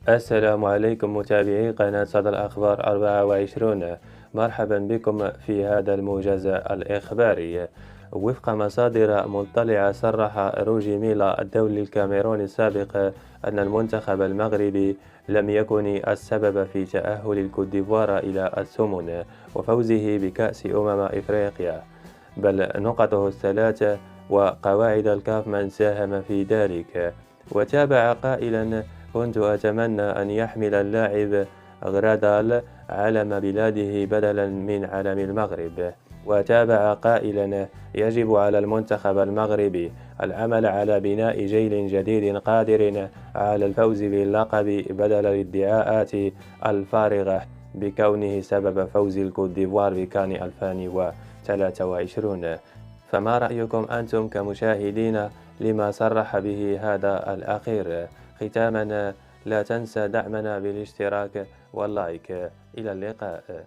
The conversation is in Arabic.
السلام عليكم متابعي قناة صدى الأخبار 24. مرحبا بكم في هذا الموجز الإخباري. وفق مصادر مطلعة صرح روجي ميلا الدولي الكاميروني السابق أن المنتخب المغربي لم يكن السبب في تأهل الكوت ديفوار إلى الثمن وفوزه بكأس إفريقيا، بل نقطه الثلاث وقواعد الكاف من ساهم في ذلك. وتابع قائلا: كنت أتمنى أن يحمل اللاعب غرادال علم بلاده بدلا من علم المغرب. وتابع قائلا: يجب على المنتخب المغربي العمل على بناء جيل جديد قادر على الفوز باللقب بدل الادعاءات الفارغة بكونه سبب فوز الكوت ديفوار بكان 2023. فما رأيكم أنتم كمشاهدين لما صرح به هذا الأخير؟ ختاما، لا تنسى دعمنا بالاشتراك واللايك. إلى اللقاء.